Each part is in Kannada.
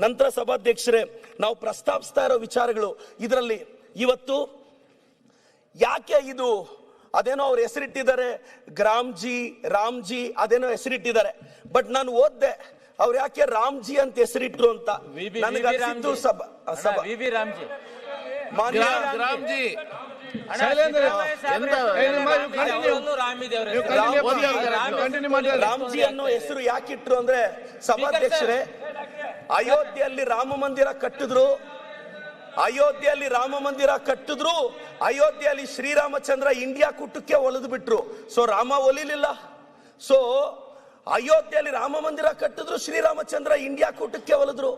ನಂತರ ಸಭಾಧ್ಯಕ್ಷರೇ, ನಾವು ಪ್ರಸ್ತಾಪಿಸ್ತಾ ಇರೋ ವಿಚಾರಗಳು ಇದರಲ್ಲಿ ಇವತ್ತು ಯಾಕೆ ಇದು ಅದೇನೋ ಅವ್ರು ಹೆಸರಿಟ್ಟಿದ್ದಾರೆ, ಗ್ರಾಮ್ಜಿ ರಾಮ್ಜಿ ಅದೇನೋ ಹೆಸರಿಟ್ಟಿದ್ದಾರೆ. ಬಟ್ ನಾನು ಓದ್ದೆ ಅವ್ರು ಯಾಕೆ ರಾಮ್ಜಿ ಅಂತ ಹೆಸರಿಟ್ರು ಅಂತ. ನನಗೆ ಅನಿಸಿದ್ದು ರಾಮ್ಜಿ ಅನ್ನೋ ಹೆಸರು ಯಾಕಿಟ್ರು ಅಂದ್ರೆ, ಸಭಾಧ್ಯಕ್ಷರೇ, ಅಯೋಧ್ಯೆಯಲ್ಲಿ ರಾಮ ಮಂದಿರ ಕಟ್ಟಿದ್ರು, ಅಯೋಧ್ಯೆಯಲ್ಲಿ ಶ್ರೀರಾಮಚಂದ್ರ ಇಂಡಿಯಾ ಕೂಟಕ್ಕೆ ಒಲಿದು ಬಿಟ್ರು. ಸೊ ರಾಮ ಒಲಿಲಿಲ್ಲ. ಸೊ ಅಯೋಧ್ಯೆಯಲ್ಲಿ ರಾಮ ಮಂದಿರ ಕಟ್ಟಿದ್ರು, ಶ್ರೀರಾಮಚಂದ್ರ ಇಂಡಿಯಾ ಕೂಟಕ್ಕೆ ಒಲಿದ್ರು.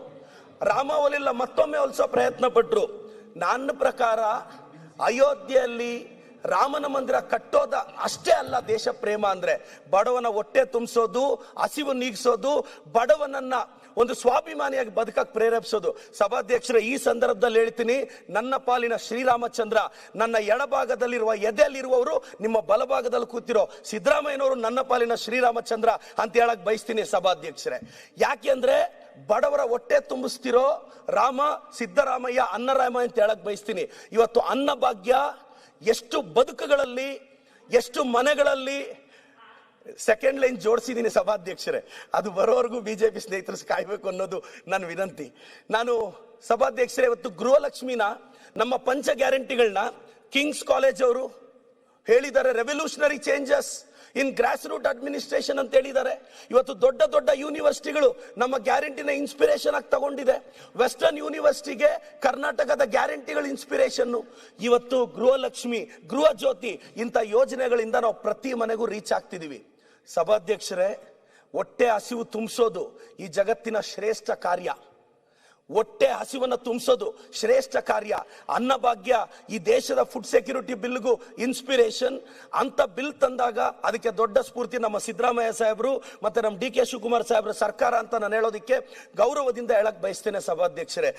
ರಾಮ ಒಲಿಲ್ಲ, ಮತ್ತೊಮ್ಮೆ ಒಲಿಸೋ ಪ್ರಯತ್ನ ಪಟ್ರು. ನನ್ನ ಪ್ರಕಾರ ಅಯೋಧ್ಯೆಯಲ್ಲಿ ರಾಮನ ಮಂದಿರ ಕಟ್ಟೋದ ಅಷ್ಟೇ ಅಲ್ಲ ದೇಶ ಪ್ರೇಮ ಅಂದ್ರೆ. ಬಡವನ ಹೊಟ್ಟೆ ತುಂಬಿಸೋದು, ಹಸಿವು ನೀಗಿಸೋದು, ಬಡವನನ್ನ ಒಂದು ಸ್ವಾಭಿಮಾನಿಯಾಗಿ ಬದುಕಕ್ಕೆ ಪ್ರೇರೇಪಿಸೋದು. ಸಭಾಧ್ಯಕ್ಷರ, ಈ ಸಂದರ್ಭದಲ್ಲಿ ಹೇಳ್ತೀನಿ, ನನ್ನ ಪಾಲಿನ ಶ್ರೀರಾಮಚಂದ್ರ ನನ್ನ ಎಡಭಾಗದಲ್ಲಿರುವ ಎದೆಯಲ್ಲಿರುವವರು ನಿಮ್ಮ ಬಲಭಾಗದಲ್ಲಿ ಕೂತಿರೋ ಸಿದ್ದರಾಮಯ್ಯನವರು ನನ್ನ ಪಾಲಿನ ಶ್ರೀರಾಮಚಂದ್ರ ಅಂತ ಹೇಳಕ್ ಬಯಸ್ತೀನಿ ಸಭಾಧ್ಯಕ್ಷರೇ. ಯಾಕೆಂದ್ರೆ ಬಡವರ ಹೊಟ್ಟೆ ತುಂಬಿಸ್ತಿರೋ ರಾಮ ಸಿದ್ದರಾಮಯ್ಯ, ಅನ್ನರಾಮ ಅಂತ ಹೇಳಕ್ ಬಯಸ್ತೀನಿ. ಇವತ್ತು ಅನ್ನ ಭಾಗ್ಯ ಎಷ್ಟು ಬದುಕುಗಳಲ್ಲಿ, ಎಷ್ಟು ಮನೆಗಳಲ್ಲಿ ಸೆಕೆಂಡ್ ಲೈನ್ ಜೋಡಿಸಿದ್ದೀನಿ ಸಭಾಧ್ಯಕ್ಷರೇ. ಅದು ಬರೋವರೆಗೂ ಬಿಜೆಪಿ ಸ್ನೇಹಿತರು ಕಾಯ್ಬೇಕು ಅನ್ನೋದು ನನ್ನ ವಿನಂತಿ. ನಾನು ಸಭಾಧ್ಯಕ್ಷರೇ, ಇವತ್ತು ಗೃಹಲಕ್ಷ್ಮಿನ ನಮ್ಮ ಪಂಚ ಗ್ಯಾರಂಟಿಗಳನ್ನ ಕಿಂಗ್ಸ್ ಕಾಲೇಜ್ ಅವರು ಹೇಳಿದ್ದಾರೆ, revolutionary changes in grass root administration ಅಂತ ಹೇಳಿದ್ದಾರೆ. ಇವತ್ತು ದೊಡ್ಡ ದೊಡ್ಡ ಯೂನಿವರ್ಸಿಟಿಗಳು ನಮ್ಮ ಗ್ಯಾರಂಟಿನ ಇನ್ಸ್ಪಿರೇಷನ್ ಆಗಿ ತಗೊಂಡಿದೆ. ವೆಸ್ಟರ್ನ್ ಯೂನಿವರ್ಸಿಟಿಗೆ ಕರ್ನಾಟಕದ ಗ್ಯಾರಂಟಿಗಳ ಇನ್ಸ್ಪಿರೇಷನ್. ಇವತ್ತು ಗೃಹಲಕ್ಷ್ಮಿ, ಗೃಹ ಜ್ಯೋತಿ ಇಂಥ ಯೋಜನೆಗಳಿಂದ ನಾವು ಪ್ರತಿ ಮನೆಗೂ ರೀಚ್ ಆಗ್ತಿದೀವಿ. ಸಭಾಧ್ಯಕ್ಷರೇ, ಹೊಟ್ಟೆ ಹಸಿವು ತುಂಬಿಸೋದು ಈ ಜಗತ್ತಿನ ಶ್ರೇಷ್ಠ ಕಾರ್ಯ. ಹೊಟ್ಟೆ ಹಸಿವನ್ನು ತುಂಬಿಸೋದು ಶ್ರೇಷ್ಠ ಕಾರ್ಯ. ಅನ್ನಭಾಗ್ಯ ಈ ದೇಶದ ಫುಡ್ ಸೆಕ್ಯೂರಿಟಿ ಬಿಲ್ಗೂ ಇನ್ಸ್ಪಿರೇಷನ್. ಅಂತ ಬಿಲ್ ತಂದಾಗ ಅದಕ್ಕೆ ದೊಡ್ಡ ಸ್ಫೂರ್ತಿ ನಮ್ಮ ಸಿದ್ದರಾಮಯ್ಯ ಸಾಹೇಬರು ಮತ್ತೆ ನಮ್ಮ ಡಿ ಕೆ ಶಿವಕುಮಾರ್ ಸಾಹೇಬ್ರ ಸರ್ಕಾರ ಅಂತ ನಾನು ಹೇಳೋದಕ್ಕೆ ಗೌರವದಿಂದ ಹೇಳಕ್ ಬಯಸ್ತೇನೆ ಸಭಾಧ್ಯಕ್ಷರೇ.